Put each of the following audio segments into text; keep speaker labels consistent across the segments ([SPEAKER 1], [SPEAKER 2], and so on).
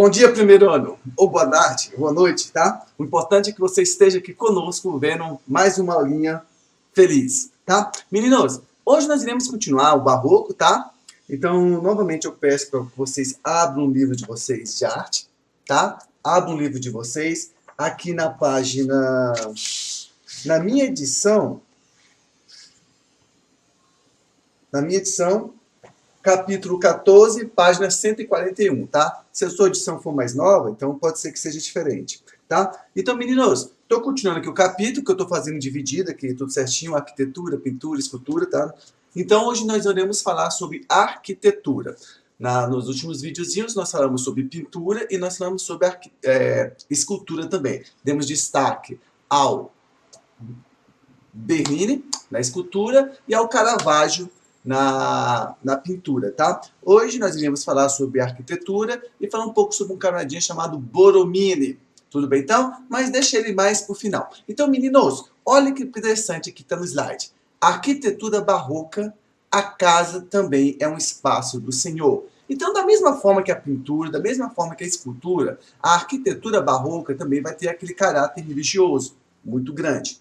[SPEAKER 1] Bom dia, primeiro ano, ou boa tarde, ou boa noite, tá? O importante é que você esteja aqui conosco, vendo mais uma aulinha feliz, tá? Meninos, hoje nós iremos continuar o Barroco, tá? Então, novamente eu peço para que vocês abram o livro de vocês de arte, tá? Abram o livro de vocês aqui na página... Na minha edição, capítulo 14, página 141, tá? Se a sua edição for mais nova, então pode ser que seja diferente, tá? Então, meninos, estou continuando aqui o capítulo, que eu estou fazendo dividido aqui, tudo certinho, arquitetura, pintura, escultura, tá? Então, hoje nós iremos falar sobre arquitetura. Nos últimos videozinhos, nós falamos sobre pintura e nós falamos sobre escultura também. Demos destaque ao Bernini, na escultura, e ao Caravaggio, na pintura, tá? Hoje nós iremos falar sobre arquitetura e falar um pouco sobre um camaradinha chamado Borromini. Tudo bem, então? Mas deixa ele mais pro final. Então, meninos, olha que interessante aqui, tá no slide. Arquitetura barroca, a casa também é um espaço do Senhor. Então, da mesma forma que a pintura, da mesma forma que a escultura, a arquitetura barroca também vai ter aquele caráter religioso muito grande,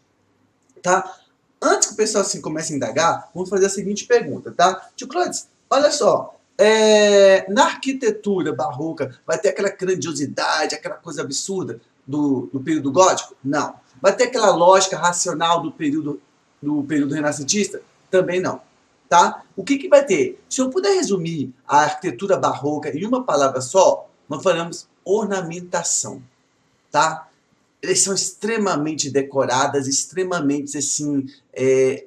[SPEAKER 1] tá? Antes que o pessoal assim, comece a indagar, vamos fazer a seguinte pergunta, tá? Tio Clodes, olha só, na arquitetura barroca vai ter aquela grandiosidade, aquela coisa absurda do período gótico? Não. Vai ter aquela lógica racional do período renascentista? Também não. Tá? O que vai ter? Se eu puder resumir a arquitetura barroca em uma palavra só, nós falamos ornamentação, tá? Elas são extremamente decoradas, extremamente assim,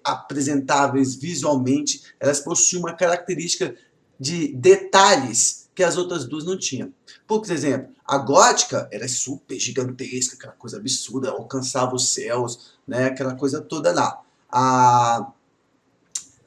[SPEAKER 1] apresentáveis visualmente. Elas possuem uma característica de detalhes que as outras duas não tinham. Por exemplo, a gótica era super gigantesca, aquela coisa absurda, alcançava os céus, né? Aquela coisa toda lá. A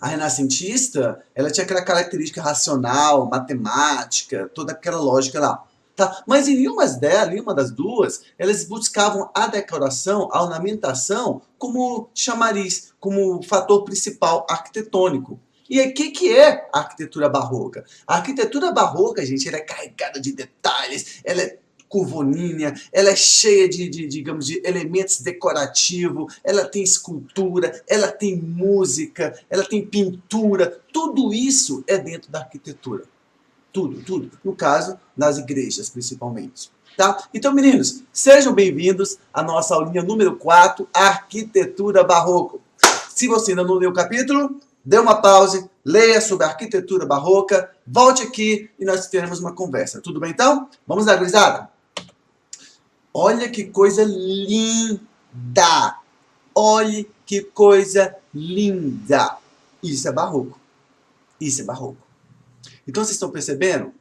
[SPEAKER 1] renascentista, ela tinha aquela característica racional, matemática, toda aquela lógica lá. Tá? Mas em nenhuma das duas, elas buscavam a decoração, a ornamentação, como chamariz, como fator principal arquitetônico. E aí, o que é a arquitetura barroca? A arquitetura barroca, gente, ela é carregada de detalhes, ela é curvilínea, ela é cheia digamos, de elementos decorativos, ela tem escultura, ela tem música, ela tem pintura, tudo isso é dentro da arquitetura. Tudo. No caso, nas igrejas, principalmente. Tá? Então, meninos, sejam bem-vindos à nossa aulinha número 4, Arquitetura Barroco. Se você ainda não leu o capítulo, dê uma pausa, leia sobre a arquitetura barroca, volte aqui e nós teremos uma conversa. Tudo bem, então? Vamos lá, gurizada? Olha que coisa linda! Olha que coisa linda! Isso é barroco. Isso é barroco. Então, vocês estão percebendo?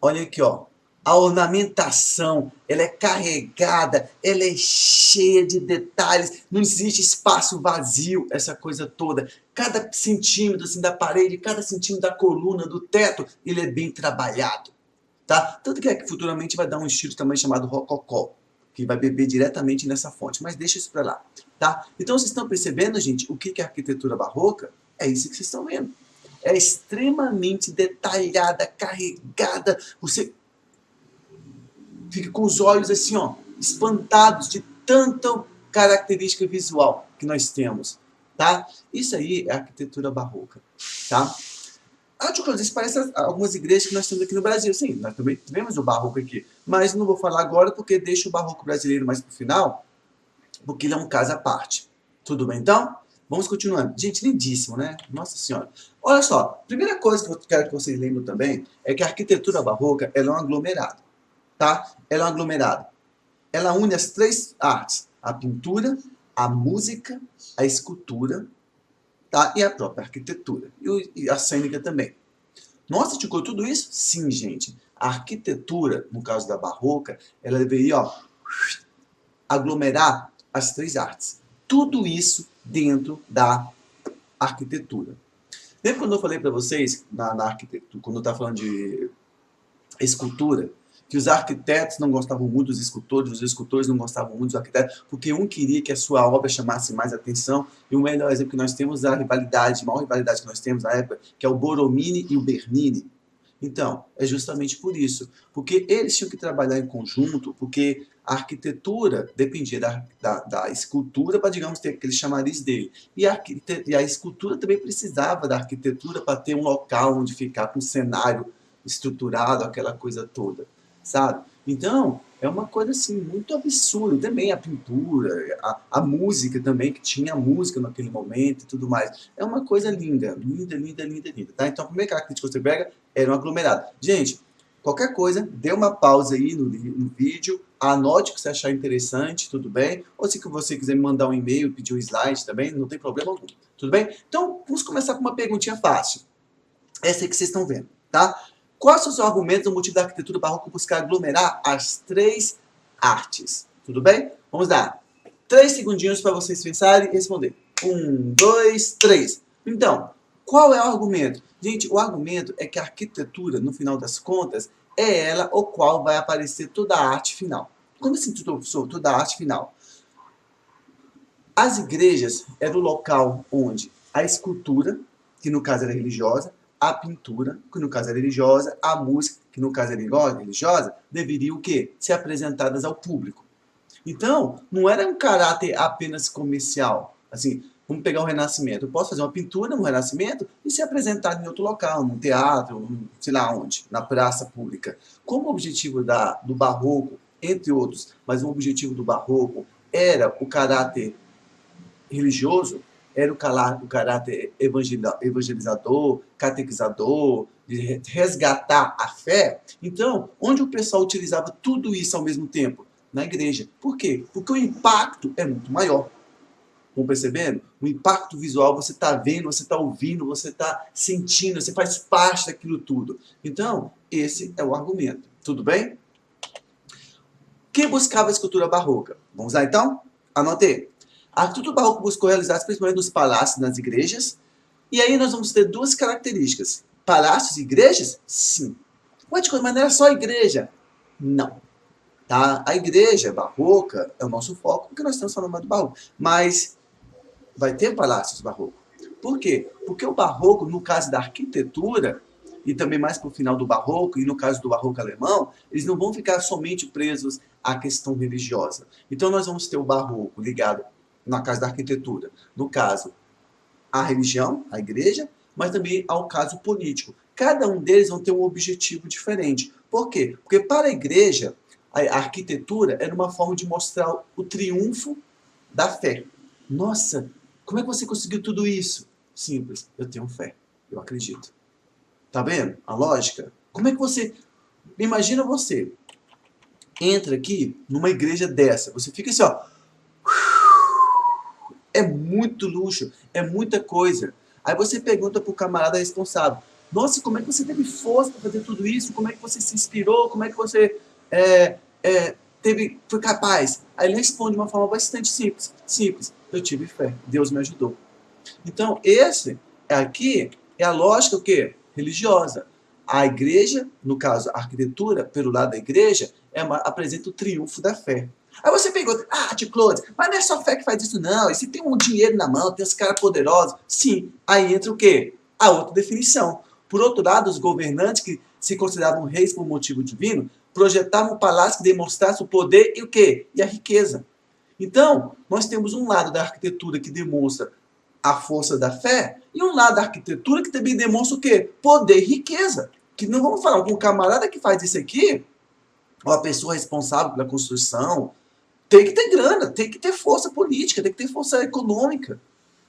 [SPEAKER 1] Olha aqui, ó. A ornamentação, ela é carregada, ela é cheia de detalhes. Não existe espaço vazio, essa coisa toda. Cada centímetro assim, da parede, cada centímetro da coluna, do teto, ele é bem trabalhado. Tá? Tanto que futuramente vai dar um estilo também chamado rococó, que vai beber diretamente nessa fonte. Mas deixa isso para lá. Tá? Então, vocês estão percebendo, gente, o que é arquitetura barroca? É isso que vocês estão vendo. É extremamente detalhada, carregada. Você fica com os olhos assim, ó, espantados de tanta característica visual que nós temos, tá? Isso aí é arquitetura barroca, tá? Isso parece algumas igrejas que nós temos aqui no Brasil. Sim, nós também tivemos o barroco aqui, mas não vou falar agora porque deixo o barroco brasileiro mais pro final, porque ele é um caso à parte. Tudo bem, então? Vamos continuando. Gente, lindíssimo, né? Nossa Senhora. Olha só, primeira coisa que eu quero que vocês lembrem também é que a arquitetura barroca, ela é um aglomerado, tá? Ela é um aglomerado. Ela une as três artes, a pintura, a música, a escultura, tá? E a própria arquitetura. E a cênica também. Nossa, ficou tudo isso? Sim, gente. A arquitetura, no caso da barroca, ela veio, ó, aglomerar as três artes. Tudo isso dentro da arquitetura. Lembra quando eu falei para vocês, na arquitetura, quando eu estava falando de escultura, que os arquitetos não gostavam muito dos escultores, os escultores não gostavam muito dos arquitetos, porque um queria que a sua obra chamasse mais atenção, e o melhor exemplo que nós temos é a rivalidade, a maior rivalidade que nós temos na época, que é o Borromini e o Bernini. Então, é justamente por isso. Porque eles tinham que trabalhar em conjunto, porque a arquitetura dependia da escultura para, digamos, ter aquele chamariz dele. E a escultura também precisava da arquitetura para ter um local onde ficar com um cenário estruturado, aquela coisa toda, sabe? Então, é uma coisa assim muito absurda. Também a pintura, a música também, que tinha música naquele momento e tudo mais. É uma coisa linda, linda, linda, linda, linda. Tá? Então, a primeira característica que você pega era um aglomerado. Gente, qualquer coisa, dê uma pausa aí no vídeo, anote o que você achar interessante, tudo bem? Ou se você quiser me mandar um e-mail, pedir um slide também, não tem problema algum. Tudo bem? Então, vamos começar com uma perguntinha fácil. Essa aí que vocês estão vendo, tá? Quais são os argumentos do motivo da arquitetura barroca buscar aglomerar as três artes? Tudo bem? Vamos lá. 3 segundinhos para vocês pensarem e responder. 1, 2, 3. Então, qual é o argumento? Gente, o argumento é que a arquitetura, no final das contas, é ela o qual vai aparecer toda a arte final. Como assim toda a arte final? As igrejas eram o local onde a escultura, que no caso era religiosa, a pintura, que no caso era religiosa, a música, que no caso era religiosa, deveriam o quê? Ser apresentadas ao público. Então, não era um caráter apenas comercial. Assim, vamos pegar o Renascimento. Eu posso fazer uma pintura no Renascimento e ser apresentado em outro local, num teatro, sei lá onde, na praça pública. Como o objetivo do Barroco, entre outros, mas o objetivo do Barroco era o caráter religioso, era o caráter evangelizador, catequizador, de resgatar a fé. Então, onde o pessoal utilizava tudo isso ao mesmo tempo? Na igreja. Por quê? Porque o impacto é muito maior. Estão percebendo? O impacto visual, você está vendo, você está ouvindo, você está sentindo, você faz parte daquilo tudo. Então, esse é o argumento. Tudo bem? Quem buscava a escultura barroca? Vamos lá então? Anotei. A arquitetura barroca buscou realizar principalmente nos palácios, nas igrejas. E aí nós vamos ter duas características. Palácios e igrejas? Sim. Mas não era só igreja? Não. Tá? A igreja barroca é o nosso foco, porque nós estamos falando do barroco. Mas vai ter palácios barrocos. Por quê? Porque o barroco, no caso da arquitetura, e também mais para o final do barroco, e no caso do barroco alemão, eles não vão ficar somente presos à questão religiosa. Então nós vamos ter o barroco ligado, na casa da arquitetura, no caso, à religião, à igreja, mas também ao caso político. Cada um deles vão ter um objetivo diferente. Por quê? Porque para a igreja, a arquitetura era uma forma de mostrar o triunfo da fé. Nossa, como é que você conseguiu tudo isso? Simples, eu tenho fé, eu acredito. Tá vendo a lógica? Como é que você... Imagina você entra aqui numa igreja dessa, você fica assim, ó... É muito luxo, é muita coisa. Aí você pergunta pro camarada responsável, nossa, como é que você teve força para fazer tudo isso? Como é que você se inspirou? Como é que você foi capaz? Aí ele responde de uma forma bastante simples. Eu tive fé, Deus me ajudou. Então, esse aqui é a lógica o quê? Religiosa. A igreja, no caso, a arquitetura, pelo lado da igreja, apresenta o triunfo da fé. Aí você pergunta, tio Claude, mas não é só fé que faz isso não, e se tem um dinheiro na mão, tem os caras poderosos, sim, aí entra o quê? A outra definição. Por outro lado, os governantes que se consideravam reis por motivo divino, projetavam um palácio que demonstrasse o poder e o quê? E a riqueza. Então, nós temos um lado da arquitetura que demonstra a força da fé, e um lado da arquitetura que também demonstra o quê? Poder e riqueza. Que não vamos falar com o camarada que faz isso aqui, ou a pessoa responsável pela construção, tem que ter grana, tem que ter força política, tem que ter força econômica,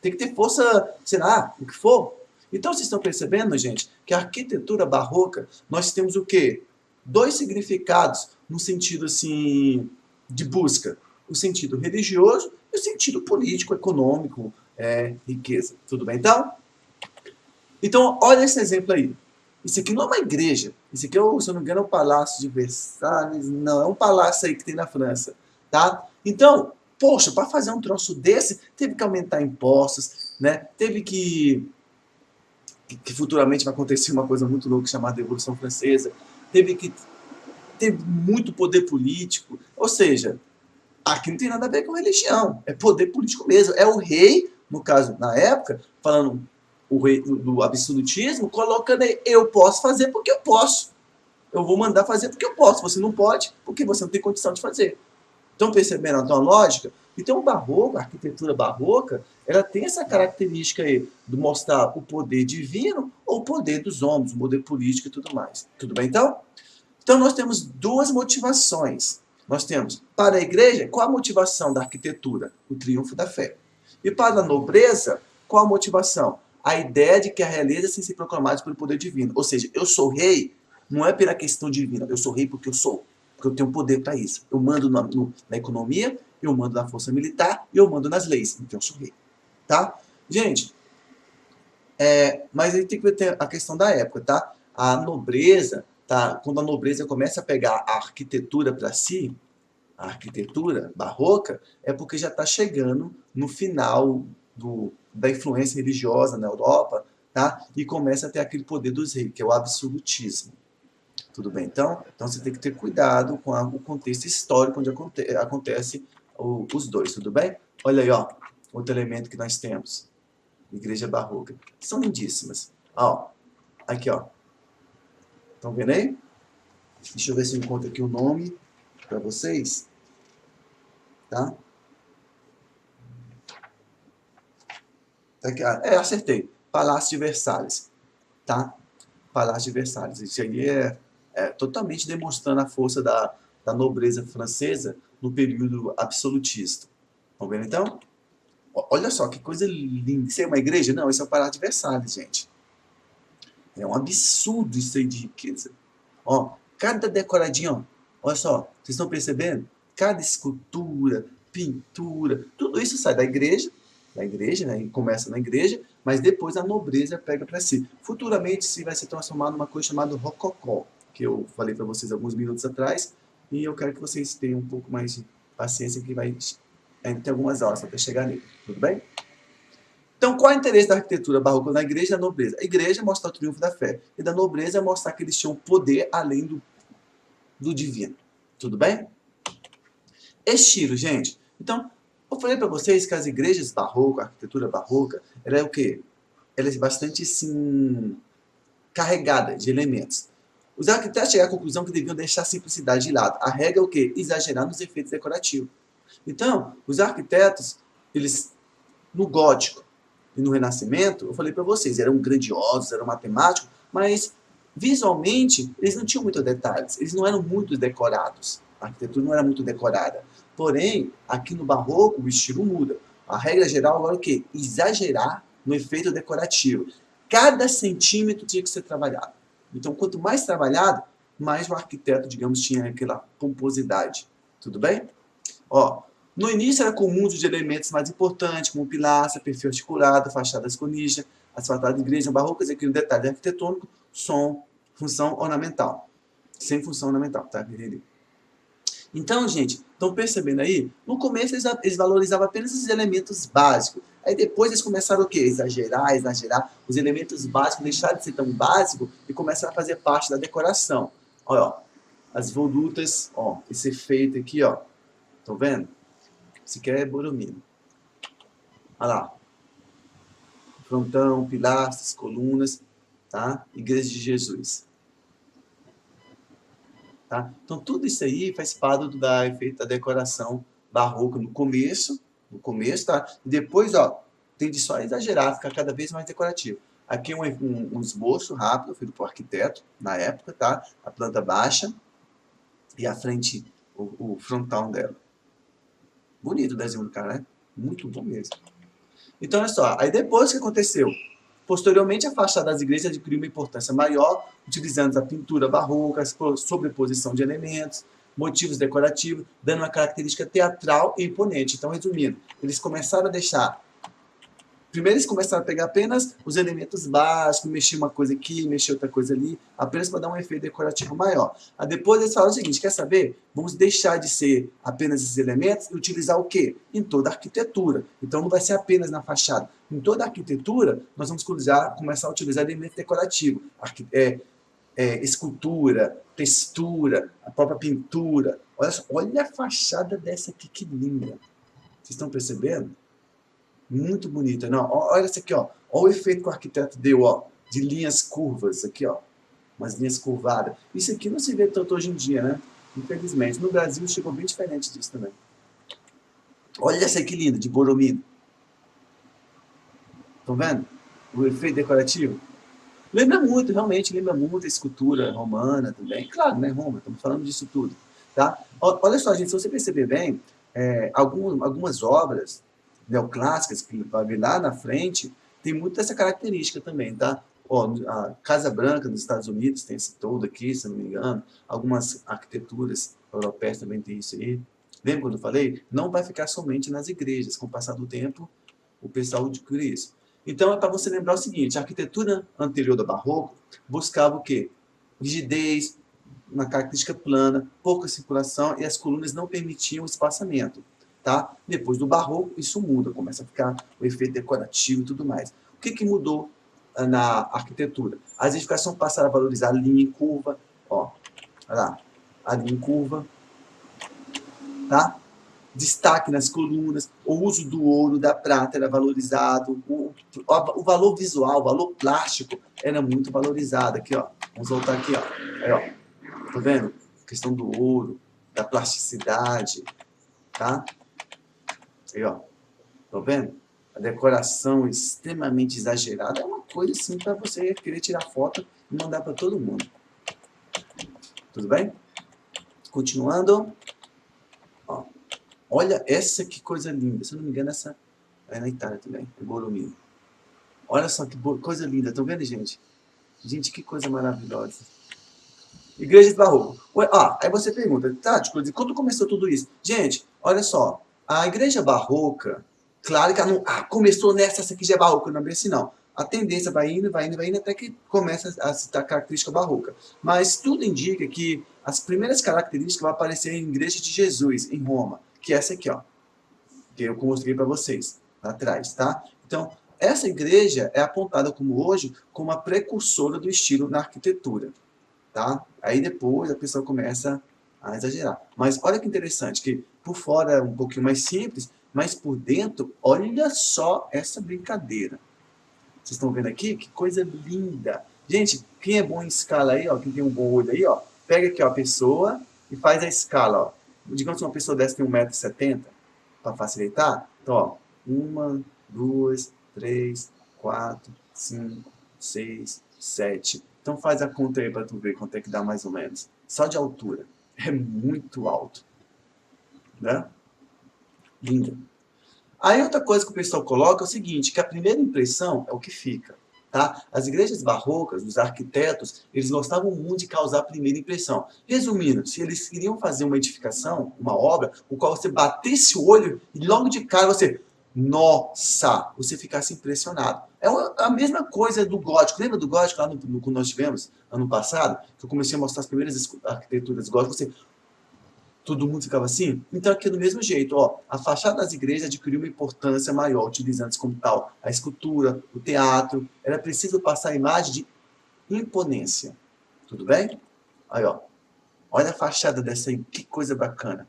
[SPEAKER 1] tem que ter força, sei lá, o que for. Então vocês estão percebendo, gente, que a arquitetura barroca, nós temos o quê? 2 significados no sentido assim de busca. O sentido religioso e o sentido político, econômico, riqueza. Tudo bem, então? Então, olha esse exemplo aí. Isso aqui não é uma igreja. Isso aqui, se eu não me engano, é o Palácio de Versalhes. Não, é um palácio aí que tem na França. Tá? Então, poxa, para fazer um troço desse, teve que aumentar impostos, né? Teve que futuramente vai acontecer uma coisa muito louca chamada Revolução Francesa. Teve muito poder político. Ou seja, aqui não tem nada a ver com religião. É poder político mesmo. É o rei, no caso, na época, falando, do absolutismo, colocando aí, eu posso fazer porque eu posso. Eu vou mandar fazer porque eu posso. Você não pode porque você não tem condição de fazer. Estão percebendo então a lógica? Então o barroco, a arquitetura barroca, ela tem essa característica aí de mostrar o poder divino ou o poder dos homens, o poder político e tudo mais. Tudo bem então? Então nós temos duas motivações. Nós temos, para a igreja, qual a motivação da arquitetura? O triunfo da fé. E para a nobreza, qual a motivação? A ideia de que a realeza tem ser proclamada pelo poder divino. Ou seja, eu sou rei, não é pela questão divina, eu sou rei porque eu sou. Porque eu tenho poder para isso. Eu mando na economia, eu mando na força militar, e eu mando nas leis. Então eu sou rei. Tá? Gente, mas aí tem que ter a questão da época, tá? A nobreza, tá? Quando a nobreza começa a pegar a arquitetura para si, a arquitetura barroca, é porque já está chegando no final da influência religiosa na Europa, tá? E começa a ter aquele poder dos reis, que é o absolutismo. Tudo bem? Então você tem que ter cuidado com o contexto histórico onde acontece os dois, tudo bem? Olha aí, ó, outro elemento que nós temos. Igreja barroca. Que são lindíssimas. Ó, aqui, ó. Estão vendo aí? Deixa eu ver se eu encontro aqui o nome para vocês. Tá? Tá aqui, acertei. Palácio de Versalhes. Tá? Palácio de Versalhes. Isso aí é totalmente demonstrando a força da nobreza francesa no período absolutista. Estão vendo então? Olha só que coisa linda. Isso é uma igreja? Não, isso é o Palácio de Versalhes, gente. É um absurdo isso aí de riqueza. Ó, cada decoradinho, ó, olha só, vocês estão percebendo? Cada escultura, pintura, tudo isso sai da igreja, né, e começa na igreja, mas depois a nobreza pega para si. Futuramente isso vai se transformar numa coisa chamada rococó, que eu falei para vocês alguns minutos atrás, e eu quero que vocês tenham um pouco mais de paciência, que vai ter algumas aulas até chegar nele, tudo bem? Então, qual é o interesse da arquitetura barroca na igreja e da nobreza? A igreja mostra o triunfo da fé, e da nobreza é mostrar que eles tinham poder além do divino. Tudo bem? Estilo, gente. Então, eu falei para vocês que as igrejas barrocas, a arquitetura barroca, ela é o quê? Ela é bastante, assim, carregada de elementos. Os arquitetos chegaram à conclusão que deviam deixar a simplicidade de lado. A regra é o quê? Exagerar nos efeitos decorativos. Então, os arquitetos, eles, no gótico e no renascimento, eu falei para vocês, eram grandiosos, eram matemáticos, mas visualmente eles não tinham muitos detalhes, eles não eram muito decorados. A arquitetura não era muito decorada. Porém, aqui no barroco, o estilo muda. A regra geral agora é o quê? Exagerar no efeito decorativo. Cada centímetro tinha que ser trabalhado. Então, quanto mais trabalhado, mais o arquiteto, digamos, tinha aquela pomposidade. Tudo bem? Ó, no início era comum o uso de elementos mais importantes, como pilastra, perfil articulado, fachadas conígeas, as fachadas de igreja barrocas, aqui no detalhe arquitetônico, som, função ornamental. Sem função ornamental, tá? Então, gente, estão percebendo aí? No começo eles valorizavam apenas os elementos básicos. Aí depois eles começaram o quê? Exagerar. Os elementos básicos deixaram de ser tão básicos e começaram a fazer parte da decoração. Olha, ó, as volutas, ó, esse efeito aqui, ó. Estão vendo? Isso aqui é Boromino. Olha lá. Frontão, pilastras, colunas, tá? Igreja de Jesus. Tá? Então, tudo isso aí faz parte da efeito da decoração barroca no começo, tá? E depois, ó, tende só a exagerar, ficar cada vez mais decorativo. Aqui um esboço rápido, feito por arquiteto, na época, tá? A planta baixa e a frente, o frontal dela. Bonito o desenho do cara, né? Muito bom mesmo. Então, olha só, aí depois o que aconteceu? Posteriormente, a fachada das igrejas adquiriu uma importância maior, utilizando a pintura barroca, a sobreposição de elementos, motivos decorativos, dando uma característica teatral e imponente. Então, resumindo, eles começaram a deixar... Primeiro eles começaram a pegar apenas os elementos básicos, mexer uma coisa aqui, mexer outra coisa ali, apenas para dar um efeito decorativo maior. Aí depois eles falaram o seguinte, quer saber? Vamos deixar de ser apenas esses elementos e utilizar o quê? Em toda a arquitetura. Então não vai ser apenas na fachada. Em toda a arquitetura, nós vamos começar a utilizar elementos decorativos. Escultura, textura, a própria pintura. Olha a fachada dessa aqui, que linda. Vocês estão percebendo? Muito bonita. Não, olha essa aqui, ó. Olha o efeito que o arquiteto deu, ó, de linhas curvas aqui, ó. Umas linhas curvadas. Isso aqui não se vê tanto hoje em dia, né? Infelizmente. No Brasil chegou bem diferente disso também. Olha essa que linda, de Boromir. Estão vendo? O efeito decorativo. Lembra muito, realmente, lembra muito a escultura romana também. Claro, né, Roma, estamos falando disso tudo. Tá? Olha só, gente, se você perceber bem, algumas obras neoclássicas que vai ver lá na frente, tem muito dessa característica também, tá? Ó, a Casa Branca nos Estados Unidos tem esse todo aqui, se não me engano. Algumas arquiteturas europeias também tem isso aí. Lembra quando eu falei? Não vai ficar somente nas igrejas. Com o passar do tempo, o pessoal adquire isso. Então, é para você lembrar o seguinte, a arquitetura anterior do Barroco buscava o quê? Rigidez, uma característica plana, pouca circulação e as colunas não permitiam espaçamento. Tá? Depois do Barroco, isso muda, começa a ficar o efeito decorativo e tudo mais. O que mudou na arquitetura? As edificações passaram a valorizar a linha em curva, ó, olha lá, a linha em curva, tá? Destaque nas colunas, o uso do ouro, da prata era valorizado, o valor visual, o valor plástico era muito valorizado. Aqui, ó, vamos voltar aqui, ó. Aí, ó, tá vendo? A questão do ouro, da plasticidade, tá? Aí, ó, tá vendo? A decoração extremamente exagerada é uma coisa assim para você querer tirar foto e mandar para todo mundo. Tudo bem? Continuando. Ó. Olha essa que coisa linda. Se eu não me engano, essa é na Itália também, é Boromir. Olha só que coisa linda. Estão vendo, gente? Gente, que coisa maravilhosa. Igreja de Barroco. Aí você pergunta, Tati, quando começou tudo isso? Gente, olha só. A igreja barroca, claro que ela não começou essa aqui já é barroca, não é bem assim, não. A tendência vai indo, até que começa a citar a característica barroca. Mas tudo indica que as primeiras características vão aparecer em Igreja de Jesus, em Roma, que é essa aqui, ó, que eu mostrei para vocês, lá atrás, tá? Então, essa igreja é apontada como hoje como a precursora do estilo na arquitetura, tá? Aí depois a pessoa começa a exagerar. Mas olha que interessante, que por fora é um pouquinho mais simples, mas por dentro, olha só essa brincadeira. Vocês estão vendo aqui? Que coisa linda. Gente, quem é bom em escala aí, ó, quem tem um bom olho aí, ó, pega aqui ó, a pessoa e faz a escala, ó. Digamos que uma pessoa dessa tem 1,70 m, para facilitar. Então, ó, 1, 2, 3, 4, 5, 6, 7. Então faz a conta aí para tu ver quanto é que dá mais ou menos. Só de altura. É muito alto. Né? Lindo. Aí outra coisa que o pessoal coloca é o seguinte, que a primeira impressão é o que fica. Tá? As igrejas barrocas, os arquitetos, eles gostavam muito de causar a primeira impressão. Resumindo, se eles queriam fazer uma edificação, uma obra, o qual você batesse o olho e logo de cara você, nossa, você ficasse impressionado. É a mesma coisa do gótico. Lembra do gótico lá quando nós tivemos ano passado? Que eu comecei a mostrar as primeiras arquiteturas góticas. Todo mundo ficava assim? Então aqui do mesmo jeito, ó, a fachada das igrejas adquiriu uma importância maior, utilizando como tal a escultura, o teatro. Era preciso passar a imagem de imponência. Tudo bem? Aí, ó. Olha a fachada dessa aí, que coisa bacana.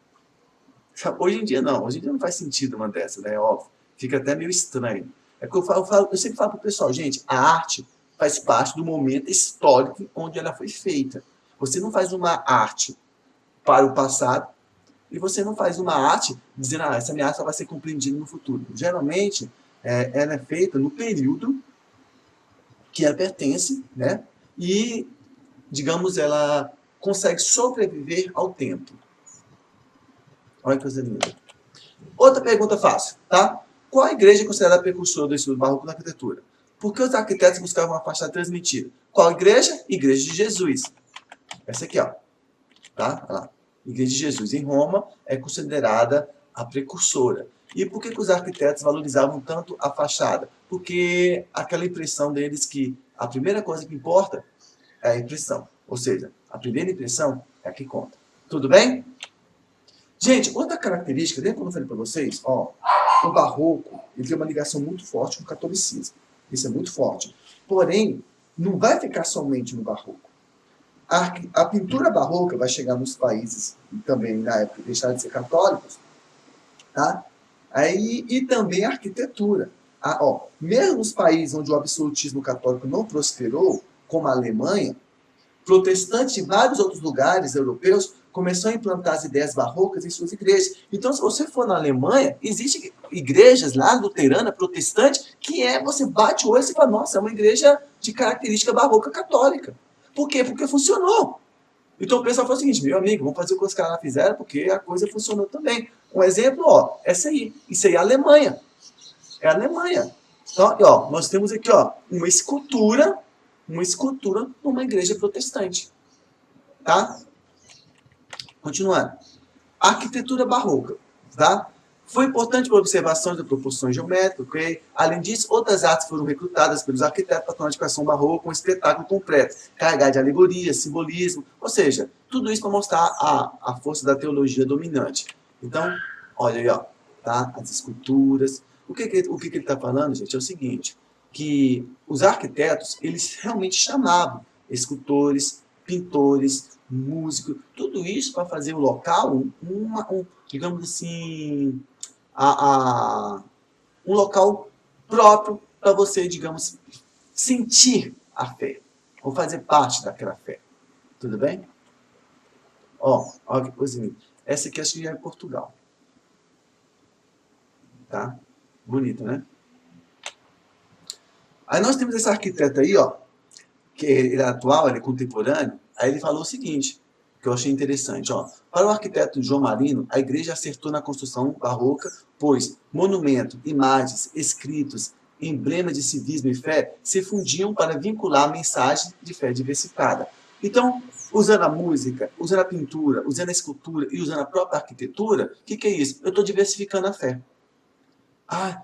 [SPEAKER 1] Hoje em dia não, hoje em dia não faz sentido uma dessa, né? Óbvio. Fica até meio estranho. É que eu sempre falo pro pessoal, gente, a arte faz parte do momento histórico onde ela foi feita. Você não faz uma arte para o passado, e você não faz uma arte dizendo, essa minha arte vai ser compreendida no futuro. Geralmente, ela é feita no período que ela pertence, né? E, digamos, ela consegue sobreviver ao tempo. Olha que coisa linda. Outra pergunta fácil, tá? Qual a igreja é considerada a precursora do estudo barroco na arquitetura? Por que os arquitetos buscavam uma fachada transmitida? Qual igreja? Igreja de Jesus. Essa aqui, ó. Tá? Olha lá. Igreja de Jesus em Roma é considerada a precursora. E por que os arquitetos valorizavam tanto a fachada? Porque aquela impressão deles que a primeira coisa que importa é a impressão. Ou seja, a primeira impressão é a que conta. Tudo bem? Gente, outra característica, lembra quando eu falei para vocês? Ó, o barroco ele tem uma ligação muito forte com o catolicismo. Isso é muito forte. Porém, não vai ficar somente no barroco. A pintura barroca vai chegar nos países também na época deixaram de ser católicos, tá? Aí, e também a arquitetura. Mesmo nos países onde o absolutismo católico não prosperou, como a Alemanha, protestantes de vários outros lugares europeus começaram a implantar as ideias barrocas em suas igrejas. Então, se você for na Alemanha, existem igrejas lá, luterana, protestante, você bate o olho e fala, nossa, é uma igreja de característica barroca católica. Por quê? Porque funcionou. Então o pessoal fala o seguinte, meu amigo, vamos fazer o que os caras fizeram, porque a coisa funcionou também. Um exemplo, essa aí. Isso aí é a Alemanha. É a Alemanha. Então, nós temos aqui, uma escultura numa igreja protestante. Tá? Continuando. Arquitetura barroca. Tá? Foi importante para a observação de proporções geométricas. Okay? Além disso, outras artes foram recrutadas pelos arquitetos para tornar a decoração barroca um espetáculo completo, carregado de alegoria, simbolismo, ou seja, tudo isso para mostrar a força da teologia dominante. Então, olha aí, tá? As esculturas. O que ele está falando, gente, é o seguinte, que os arquitetos, eles realmente chamavam escultores, pintores, músicos, tudo isso para fazer o local digamos assim, um local próprio para você, digamos, sentir a fé, ou fazer parte daquela fé. Tudo bem? Olha que coisa linda. Essa aqui acho que já é Portugal. Tá? Bonito, né? Aí nós temos esse arquiteto aí, que ele é atual, ele é contemporâneo. Aí ele falou o seguinte, que eu achei interessante. Para o arquiteto João Marino, a igreja acertou na construção barroca, pois monumento, imagens, escritos, emblemas de civismo e fé se fundiam para vincular a mensagem de fé diversificada. Então, usando a música, usando a pintura, usando a escultura e usando a própria arquitetura, o que é isso? Eu estou diversificando a fé.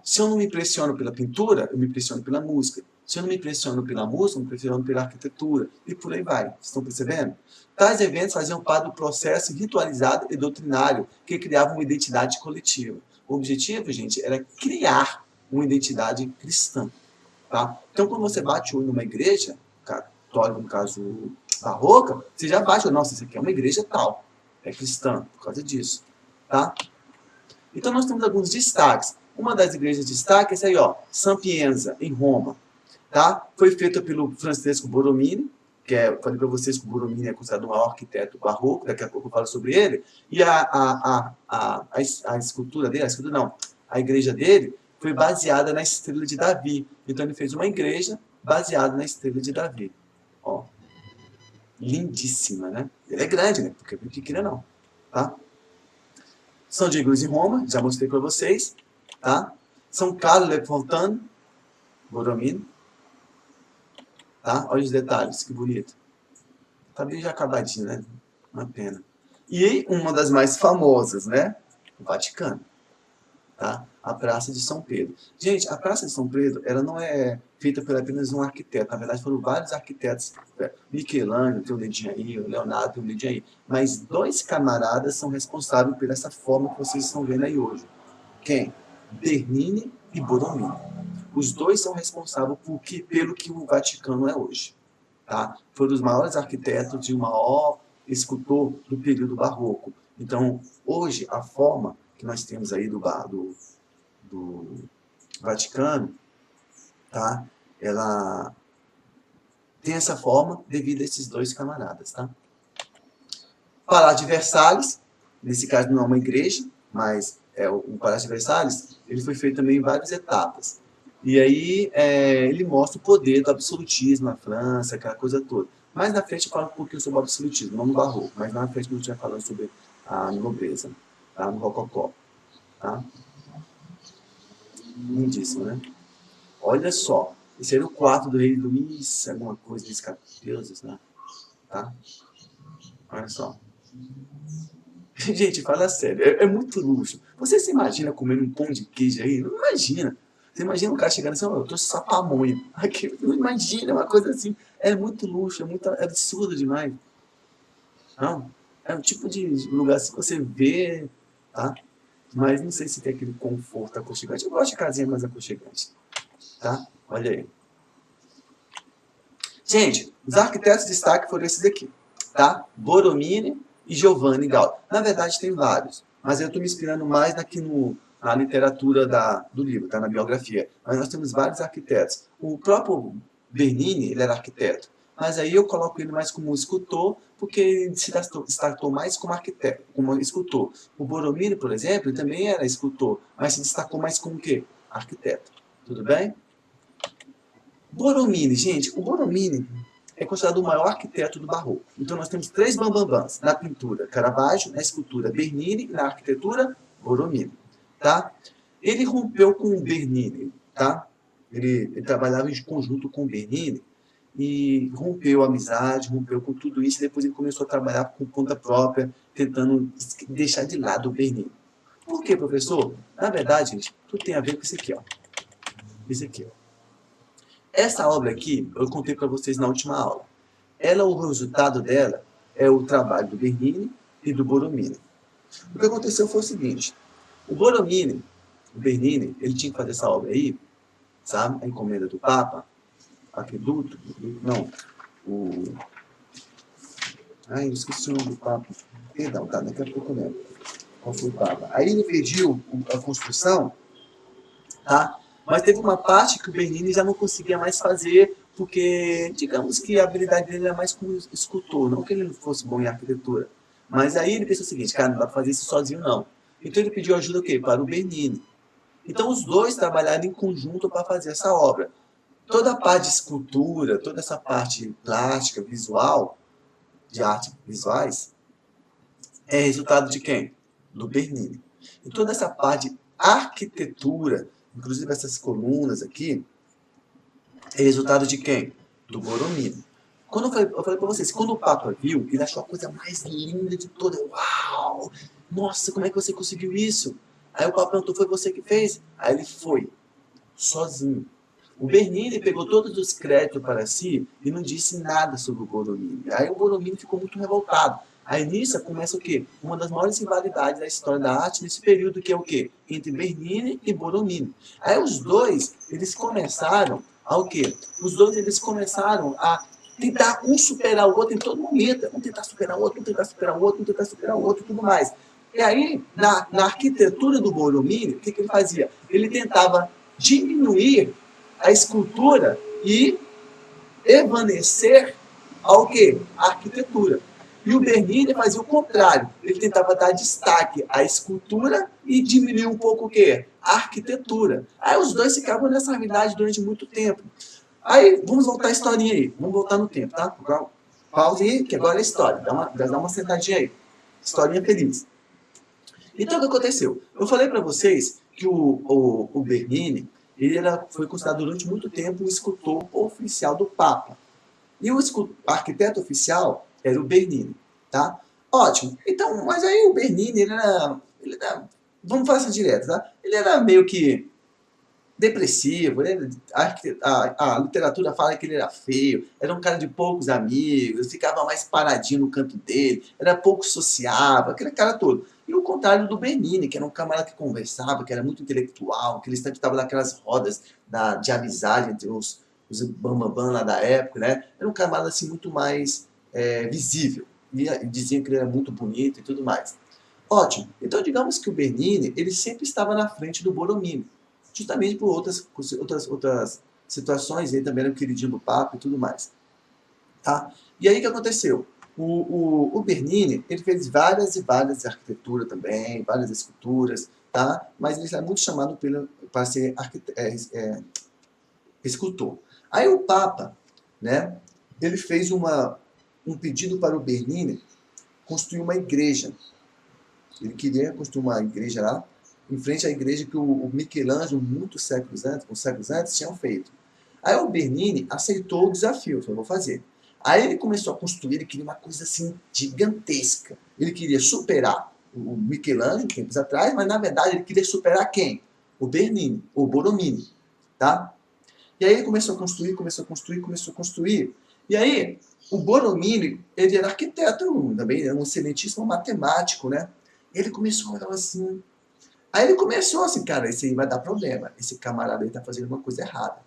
[SPEAKER 1] Se eu não me impressiono pela pintura, eu me impressiono pela música. Se eu não me impressiono pela música, eu me impressiono pela arquitetura. E por aí vai. Estão percebendo? Tais eventos faziam parte do processo ritualizado e doutrinário que criava uma identidade coletiva. O objetivo, gente, era criar uma identidade cristã. Tá? Então, quando você bate o olho numa igreja, católica, no caso barroca, você já bate o olho, nossa, isso aqui é uma igreja tal. É cristã, por causa disso. Tá? Então, nós temos alguns destaques. Uma das igrejas de destaque é essa aí, Sapienza, em Roma. Tá? Foi feita pelo Francesco Borromini, falei para vocês que o Borromini é considerado o maior arquiteto barroco, daqui a pouco eu falo sobre ele, e a escultura dele, a igreja dele foi baseada na Estrela de Davi. Então ele fez uma igreja baseada na Estrela de Davi. Lindíssima, né? Ele é grande, né? Porque não é pequena não. Tá? São de igrejas em Roma, já mostrei para vocês. Tá? São Carlo Le Fontaine, Borromini. Tá? Olha os detalhes, que bonito. Tá bem já acabadinho, né? Uma pena. E uma das mais famosas, né? O Vaticano. Tá? A Praça de São Pedro. Gente, a Praça de São Pedro, ela não é feita por apenas um arquiteto. Na verdade, foram vários arquitetos. Michelangelo tem um dedinho aí, o Leonardo tem um dedinho aí. Mas 2 camaradas são responsáveis por essa forma que vocês estão vendo aí hoje. Quem? Bernini e Borromini. Os 2 são responsáveis pelo que o Vaticano é hoje. Tá? Foram os maiores arquitetos e o maior escultor do período barroco. Então, hoje, a forma que nós temos aí do Vaticano, tá? Ela tem essa forma devido a esses 2 camaradas. Tá? Palácio de Versalhes, nesse caso não é uma igreja, mas o Palácio de Versalhes, ele foi feito também em várias etapas. E aí ele mostra o poder do absolutismo na França, aquela coisa toda. Mais na frente eu falo um pouquinho sobre o absolutismo, não no barroco, mas na frente eu já falando sobre a nobreza, tá? No rococó. Tá? Lindíssimo, né? Olha só, esse era o quarto do rei Luís, alguma coisa desse deuses, né? Tá? Olha só. Gente, fala sério, é muito luxo. Você se imagina comendo um pão de queijo aí? Não imagina. Você imagina um cara chegando assim, eu trouxe só pamonha. Aqui, não imagina, uma coisa assim. É muito luxo, é absurdo demais. Não, é um tipo de lugar assim que você vê, tá? Mas não sei se tem aquele conforto aconchegante. Eu gosto de casinha mais aconchegante, tá? Olha aí. Gente, os arquitetos de destaque foram esses aqui, tá? Borromini e Giovanni Gaudi. Na verdade, tem vários, mas eu estou me inspirando mais aqui na literatura do livro, tá? Na biografia. Mas nós temos vários arquitetos. O próprio Bernini, ele era arquiteto. Mas aí eu coloco ele mais como escultor, porque ele se destacou mais como arquiteto, como escultor. O Borromini, por exemplo, ele também era escultor, mas se destacou mais como o quê? Arquiteto. Tudo bem? Borromini, gente, o Borromini é considerado o maior arquiteto do barroco. Então nós temos três bambambãs na pintura: Caravaggio, na escultura Bernini, na arquitetura Borromini, tá? Ele rompeu com o Bernini, tá? Ele trabalhava em conjunto com o Bernini e rompeu a amizade, rompeu com tudo isso, e depois ele começou a trabalhar por conta própria, tentando deixar de lado o Bernini. Por quê, professor? Na verdade, gente, tudo tem a ver com isso aqui, ó. Isso aqui, ó. Essa obra aqui, eu contei para vocês na última aula. O resultado dela é o trabalho do Bernini e do Borromini. O que aconteceu foi o seguinte: o Bernini, ele tinha que fazer essa obra aí, sabe? A encomenda do Papa, Aqueduto, não, eu esqueci o nome do Papa. Perdão, tá, daqui a pouco eu lembro qual foi o Papa. Aí ele pediu a construção, tá? Mas teve uma parte que o Bernini já não conseguia mais fazer, porque, digamos que a habilidade dele era mais como escultor, não que ele não fosse bom em arquitetura. Mas aí ele pensou o seguinte: cara, não dá para fazer isso sozinho, não. Então ele pediu ajuda o quê? Para o Bernini. Então os dois trabalharam em conjunto para fazer essa obra. Toda a parte de escultura, toda essa parte plástica, visual, de artes visuais, é resultado de quem? Do Bernini. E toda essa parte de arquitetura, inclusive essas colunas aqui, é resultado de quem? Do Borromini. Quando eu falei para vocês, quando o Papa viu, ele achou a coisa mais linda de toda. Uau! Nossa, como é que você conseguiu isso? Aí o Papa perguntou: foi você que fez? Aí ele foi, sozinho. O Bernini pegou todos os créditos para si e não disse nada sobre o Borromini. Aí o Borromini ficou muito revoltado. Aí nisso começa o quê? Uma das maiores rivalidades da história da arte nesse período, que é o quê? Entre Bernini e Borromini. Aí os dois, eles começaram ao quê? Os dois, eles começaram a tentar um superar o outro em todo momento. Um tentar superar o outro, um tentar superar o outro, um tentar superar o outro e tudo mais. E aí, na arquitetura do Borromini, o que ele fazia? Ele tentava diminuir a escultura e evanescer ao quê? A arquitetura. E o Bernini fazia o contrário. Ele tentava dar destaque à escultura e diminuir um pouco o quê? A arquitetura. Aí os dois ficavam nessa habilidade durante muito tempo. Aí, vamos voltar a historinha aí. Vamos voltar no tempo, tá? Pause aí, que agora é história. Dá uma sentadinha aí. Historinha feliz. Então, o que aconteceu? Eu falei para vocês que o Bernini, ele foi considerado durante muito tempo o escultor oficial do Papa. E o arquiteto oficial era o Bernini, tá? Ótimo. Então, mas aí o Bernini, ele era vamos falar assim direto, tá? Ele era meio que depressivo, a literatura fala que ele era feio, era um cara de poucos amigos, ficava mais paradinho no canto dele, era pouco sociável, aquele cara todo. E o contrário do Bernini, que era um camarada que conversava, que era muito intelectual, que ele sempre estava naquelas rodas de amizade entre os bambambam lá da época, né? Era um camarada assim muito mais visível. E diziam que ele era muito bonito e tudo mais. Ótimo. Então digamos que o Bernini, ele sempre estava na frente do Borromini, justamente por outras situações. Ele também era um queridinho do Papa e tudo mais. Tá? E aí o que aconteceu? O Bernini, ele fez várias e várias arquiteturas também, várias esculturas, tá? Mas ele é muito chamado para ser escultor. Aí o Papa, né, ele fez um pedido para o Bernini construir uma igreja. Ele queria construir uma igreja lá, em frente à igreja que o Michelangelo, muitos séculos antes, tinham feito. Aí o Bernini aceitou o desafio, falou: vou fazer. Aí ele começou a construir, ele queria uma coisa assim gigantesca. Ele queria superar o Michelangelo, tempos atrás, mas na verdade ele queria superar quem? O Bernini, o Borromini, tá? E aí ele começou a construir. E aí, o Borromini, ele era arquiteto também, era um excelentíssimo matemático, né? Ele começou a olhar assim. Aí ele começou assim: cara, isso aí vai dar problema. Esse camarada aí tá fazendo uma coisa errada,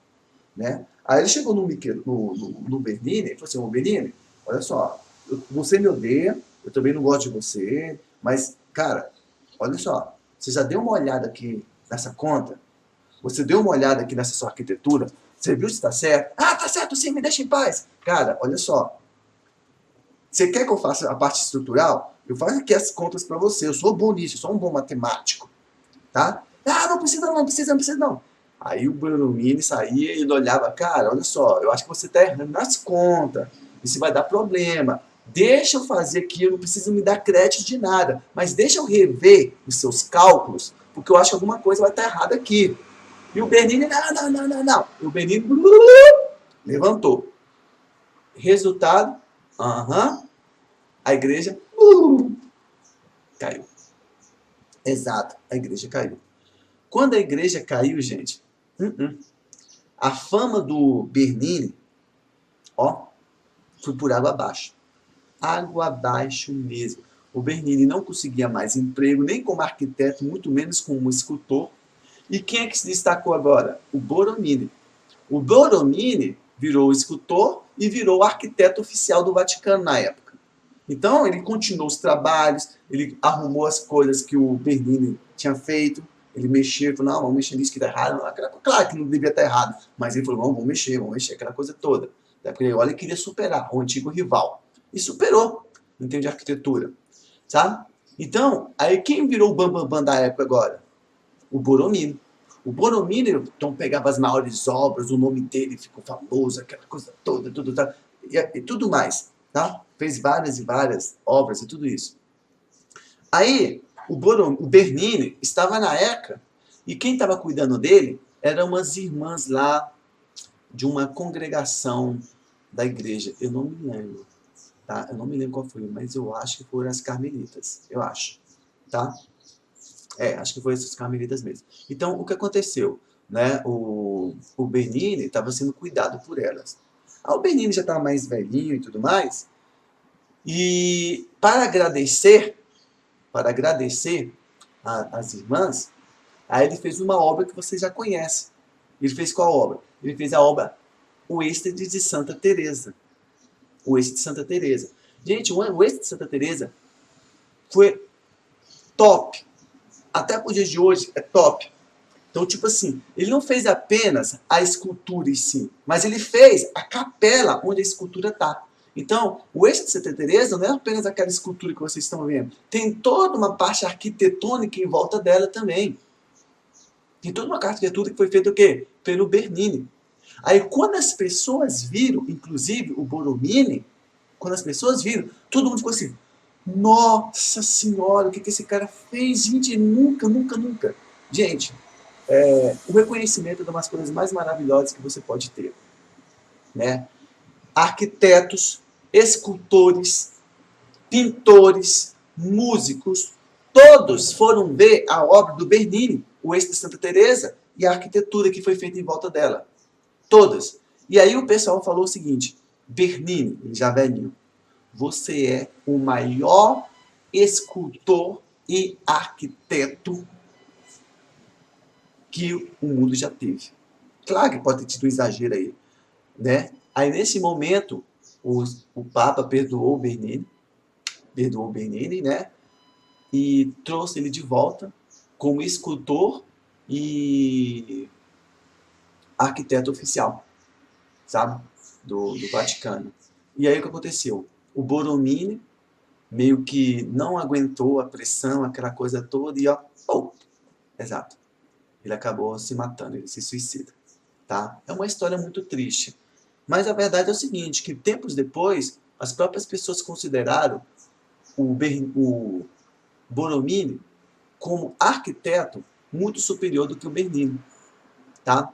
[SPEAKER 1] né? Aí ele chegou no Bernini e falou assim: ô Bernini, olha só, você me odeia, eu também não gosto de você, mas, cara, olha só, Você já deu uma olhada aqui nessa conta? Você deu uma olhada aqui nessa sua arquitetura? Você viu se está certo? Ah, tá certo sim, me deixa em paz. Cara, olha só. Você quer que eu faça a parte estrutural? Eu faço aqui as contas para você. Eu sou bom nisso, eu sou um bom matemático. Tá? Ah, não precisa não, não precisa, não precisa não. Aí o Boromini saía e ele olhava, cara, olha só, eu acho que você está errando nas contas. Isso vai dar problema. Deixa eu fazer aqui, eu não preciso me dar crédito de nada. Mas deixa eu rever os seus cálculos, porque eu acho que alguma coisa vai estar errada aqui. E o Bernini, não. E o Bernini levantou. Resultado, a igreja caiu. Exato, a igreja caiu. Quando a igreja caiu, gente, a fama do Bernini, ó, foi por água abaixo. Água abaixo mesmo. O Bernini não conseguia mais emprego, nem como arquiteto, muito menos como escultor. E quem é que se destacou agora? O Borromini. O Borromini virou escultor e virou arquiteto oficial do Vaticano na época. Então, ele continuou os trabalhos, ele arrumou as coisas que o Bernini tinha feito, ele mexeu, falou, não, vamos mexer nisso que está errado. Claro que não devia estar errado, mas ele falou, vamos mexer, aquela coisa toda. Porque olha, ele queria superar o antigo rival. E superou, em termos de arquitetura. Sabe? Então, aí quem virou o bambambam da época agora? O Borromini. O Borromini, então, pegava as maiores obras, o nome dele ficou famoso, aquela coisa toda, e tudo mais. Tá? Fez várias e várias obras e tudo isso. Aí, o Bernini estava na ECA, e quem estava cuidando dele eram umas irmãs lá de uma congregação da igreja. Eu não me lembro. Tá? Eu não me lembro qual foi, mas eu acho que foram as carmelitas. Eu acho. Tá? Acho que foram essas carmelitas mesmo. Então, o que aconteceu? Né? O Bernini estava sendo cuidado por elas. O Bernini já estava mais velhinho e tudo mais. E para agradecer as irmãs, aí ele fez uma obra que você já conhece. Ele fez qual obra? Ele fez a obra O Êxtase de Santa Teresa. O Êxtase de Santa Teresa. Gente, o Êxtase de Santa Teresa foi top. Até por dia de hoje é top. Então, tipo assim, ele não fez apenas a escultura em si, mas ele fez a capela onde a escultura está. Então, o Êxtase de Santa Teresa não é apenas aquela escultura que vocês estão vendo. Tem toda uma parte arquitetônica em volta dela também. Tem toda uma arquitetura que foi feita o quê? Pelo Bernini. Aí, quando as pessoas viram, inclusive o Borromini, quando as pessoas viram, todo mundo ficou assim, nossa senhora, o que esse cara fez? Gente, nunca. Gente, o reconhecimento é uma das coisas mais maravilhosas que você pode ter. Né? Arquitetos, escultores, pintores, músicos, todos foram ver a obra do Bernini, o Êxtase de Santa Teresa, e a arquitetura que foi feita em volta dela. Todas. E aí o pessoal falou o seguinte, Bernini, já velhinho, você é o maior escultor e arquiteto que o mundo já teve. Claro que pode ter tido um exagero aí, né? Aí nesse momento o Papa perdoou o Bernini, né? E trouxe ele de volta como escultor e arquiteto oficial, sabe? Do Vaticano. E aí o que aconteceu? O Borromini meio que não aguentou a pressão, aquela coisa toda, e exato. Ele acabou se matando, ele se suicida. Tá? É uma história muito triste. Mas a verdade é o seguinte, que tempos depois, as próprias pessoas consideraram o Borromini como arquiteto muito superior do que o Bernini. Tá?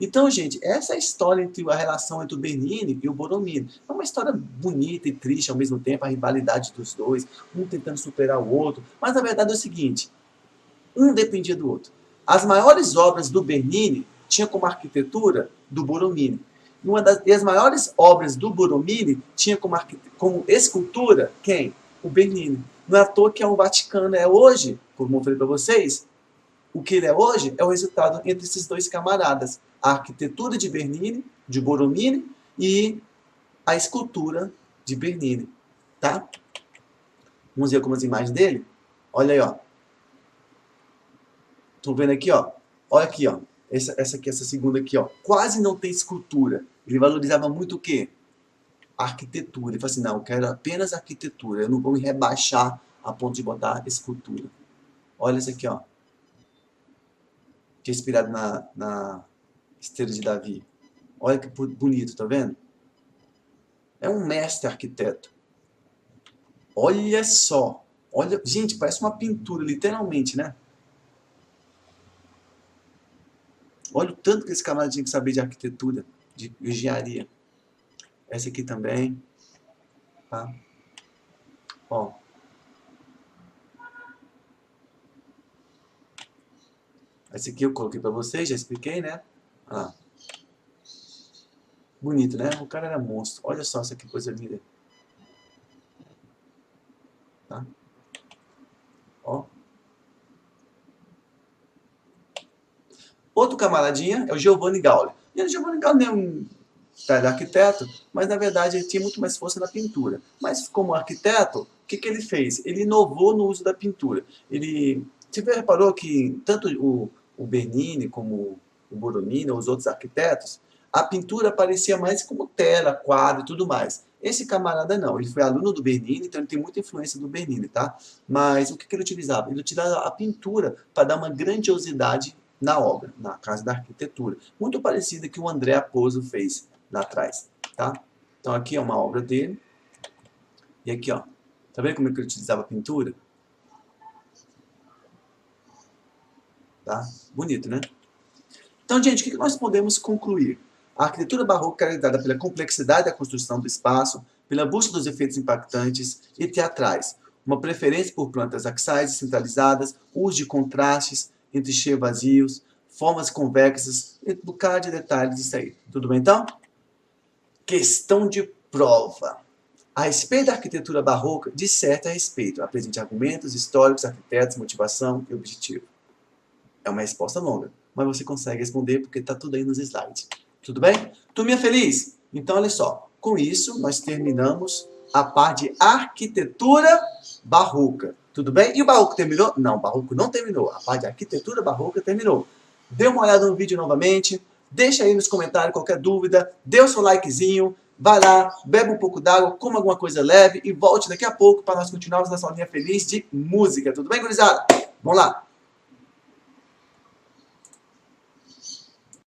[SPEAKER 1] Então, gente, essa é a história entre a relação entre o Bernini e o Borromini. É uma história bonita e triste ao mesmo tempo, a rivalidade dos dois, um tentando superar o outro. Mas a verdade é o seguinte, um dependia do outro. As maiores obras do Bernini tinham como arquitetura do Borromini. E as maiores obras do Borromini tinha como escultura quem? O Bernini. Não é à toa que é o Vaticano é hoje, como eu falei para vocês, o que ele é hoje é o resultado entre esses dois camaradas. A arquitetura de Bernini, de Borromini, e a escultura de Bernini. Tá? Vamos ver algumas imagens dele? Olha aí, ó. Tô vendo aqui, ó. Olha aqui, ó. Essa segunda aqui, ó. Quase não tem escultura. Ele valorizava muito o quê? Arquitetura. Ele falou assim, não, eu quero apenas arquitetura. Eu não vou me rebaixar a ponto de botar escultura. Olha essa aqui, ó. Que é inspirado na Esteira de Davi. Olha que bonito, tá vendo? É um mestre arquiteto. Olha só. Olha, gente, parece uma pintura, literalmente, né? Olha o tanto que esse camarada tinha que saber de arquitetura, de engenharia. Essa aqui também. Tá? Ó. Esse aqui eu coloquei para vocês, já expliquei, né? Olha lá. Bonito, né? O cara era monstro. Olha só essa que coisa linda. Tá? Ó. Outro camaradinha é o Giovanni Gauli. E o Giovanni Gauli não é um arquiteto, mas na verdade ele tinha muito mais força na pintura. Mas como arquiteto, o que ele fez? Ele inovou no uso da pintura. Você reparou que tanto o Bernini como o Borromini, os outros arquitetos, a pintura parecia mais como tela, quadro e tudo mais. Esse camarada não, ele foi aluno do Bernini, então ele tem muita influência do Bernini, tá? Mas o que ele utilizava? Ele utilizava a pintura para dar uma grandiosidade na obra, na casa da arquitetura. Muito parecida que o André Apposo fez lá atrás, tá? Então aqui é uma obra dele. E aqui, ó. Tá vendo como é que ele utilizava a pintura? Tá? Bonito, né? Então, gente, o que nós podemos concluir? A arquitetura barroca é caracterizada pela complexidade da construção do espaço, pela busca dos efeitos impactantes e teatrais, uma preferência por plantas axiais e centralizadas, uso de contrastes entre cheios vazios, formas convexas, e um bocado de detalhes disso aí. Tudo bem, então? Questão de prova. A respeito da arquitetura barroca, disserte a respeito. Apresente argumentos históricos, arquitetos, motivação e objetivo. É uma resposta longa, mas você consegue responder porque está tudo aí nos slides. Tudo bem? Turminha feliz? Então, olha só. Com isso, nós terminamos a parte de arquitetura barroca. Tudo bem? E o barroco terminou? Não, o barroco não terminou. A parte de arquitetura barroca terminou. Dê uma olhada no vídeo novamente. Deixa aí nos comentários qualquer dúvida. Dê o seu likezinho. Vai lá, bebe um pouco d'água, coma alguma coisa leve e volte daqui a pouco para nós continuarmos nessa linha feliz de música. Tudo bem, gurizada? Vamos lá.